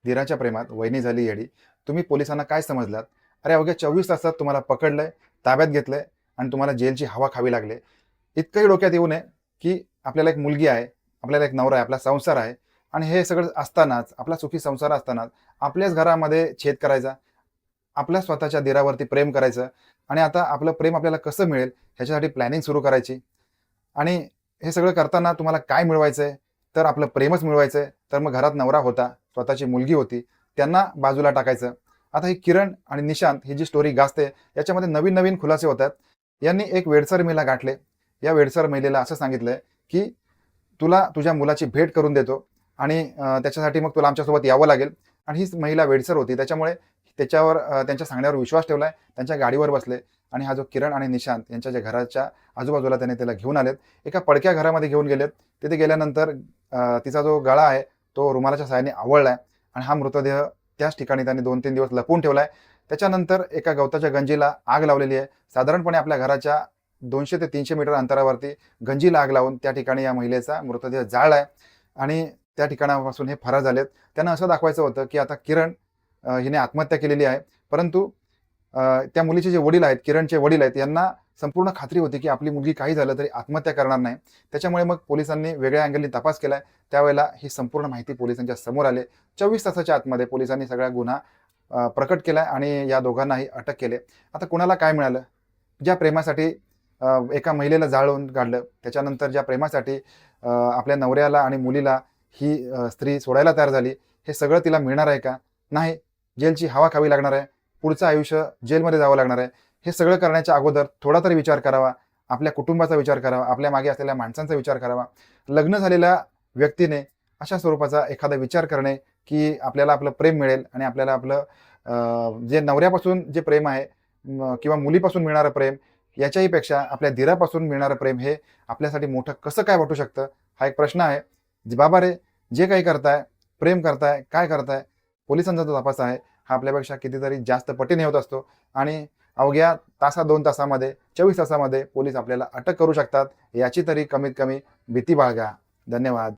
धीराच्या प्रेमात वहिनी झाली येडी. तुम्ही पोलिसांना काय समजलात? अरे अवघ्या 24 तासात तुम्हाला पकडलंय, ताब्यात घेतलंय आणि तुम्हाला जेलची हवा खावी लागले. इतकंही डोक्यात येऊ नये, की आपल्याला एक मुलगी आहे, आपल्याला एक नवरा आहे, आपला संसार आहे आणि हे सगळं असतानाच, आपला सुखी संसार असतानाच आपल्याच घरामध्ये छेद करायचा, आपल्या स्वतःच्या दिरावरती प्रेम करायचं आणि आता आपलं प्रेम आपल्याला कसं मिळेल ह्याच्यासाठी प्लॅनिंग सुरू करायची. आणि हे सगळं करताना तुम्हाला काय मिळवायचंय? तर आपलं प्रेमच मिळवायचंय. तर मग घरात नवरा होता, स्वतःची मुलगी होती, त्यांना बाजूला टाकायचं. आता ही किरण आणि निशांत ही जी स्टोरी गाजते, याच्यामध्ये नवीन-नवीन खुलासे होतात. यांनी एक वेडसर महिला गाठले. या वेडसर महिलेला असं सांगितलंय, की तुला तुझ्या मुलाची भेट करून देतो आणि त्याच्यासाठी मग तुला आमच्यासोबत यावं लागेल. आणि हीच महिला वेडसर होती. त्याच्यामुळे त्याच्यावर त्यांच्या सांगण्यावर विश्वास ठेवलाय. त्यांच्या गाडीवर बसले आणि हा जो किरण आणि निशांत यांच्या ज्या घराच्या आजूबाजूला त्याने त्याला घेऊन आलेत. एका पडक्या घरामध्ये घेऊन गेलेत. तिथे गेल्यानंतर तिचा जो गळा आहे तो रुमालाच्या सहाय्याने आवळलाय आणि हा मृतदेह त्याच ठिकाणी त्यांनी 2-3 दिवस लपवून ठेवलाय. त्याच्यानंतर एका गवताच्या गंजीला आग लावलेली आहे. साधारणपणे आपल्या घराच्या 200 ते 300 मीटर अंतरावरती गंजीला आग लावून त्या ठिकाणी या महिलेचा मृतदेह जाळलाय आणि त्या ठिकाणापासून हे फरार झालेत. त्यांना असं दाखवायचं होतं, की आता किरण हिने आत्महत्या केलेली आहे. परंतु त्या मुलीचे जे वडील आहेत, किरणचे वडील आहेत, यांना संपूर्ण खात्री होती, की आपली मुलगी काही झालं तरी आत्महत्या करणार नाही. त्याच्यामुळे मग पोलिसांनी वेगळ्या अँगलनी तपास केलाय. त्यावेळेला ही संपूर्ण माहिती पोलिसांच्या समोर आली. 24 तासाच्या आतमध्ये पोलिसांनी सगळा गुन्हा प्रकट केलाय आणि या दोघांनाही अटक केली. आता कुणाला काय मिळालं? ज्या प्रेमासाठी एका महिलेला जाळून काढलं, त्याच्यानंतर ज्या प्रेमासाठी आपल्या नवऱ्याला आणि मुलीला ही स्त्री सोडायला तयार झाली, हे सगळं तिला मिळणार आहे का? नाही. जेलची हवा खावी लागणार आहे. पुढचं आयुष्य जेलमध्ये जावं लागणार आहे. हे सगळं करण्याच्या अगोदर थोडा तरी विचार करावा. आपल्या कुटुंबाचा विचार करावा. आपल्या मागे असलेल्या माणसांचा विचार करावा. लग्न झालेल्या व्यक्तीने अशा स्वरूपाचा एखादा विचार करणे, की आपल्याला आपलं प्रेम मिळेल आणि आपल्याला आपलं जे नवऱ्यापासून जे प्रेम आहे किंवा मुलीपासून मिळणारं प्रेम, याच्याही पेक्षा आपल्या दिरापासून मिळणारं प्रेम हे आपल्यासाठी मोठं कसं काय वाटू शकतं? हा एक प्रश्न आहे. बाबा रे, जे काही करताय, प्रेम करताय, काय करताय? पोलिसांचा जो तपास आहे, हा आपल्यापेक्षा कितीतरी जास्त पटीने होत असतो आणि अवघ्या तासा 2 तासामध्ये, 24 तासामध्ये पोलीस आपल्याला अटक करू शकतात. याची तरी कमीत कमी भीती बाळगा. धन्यवाद.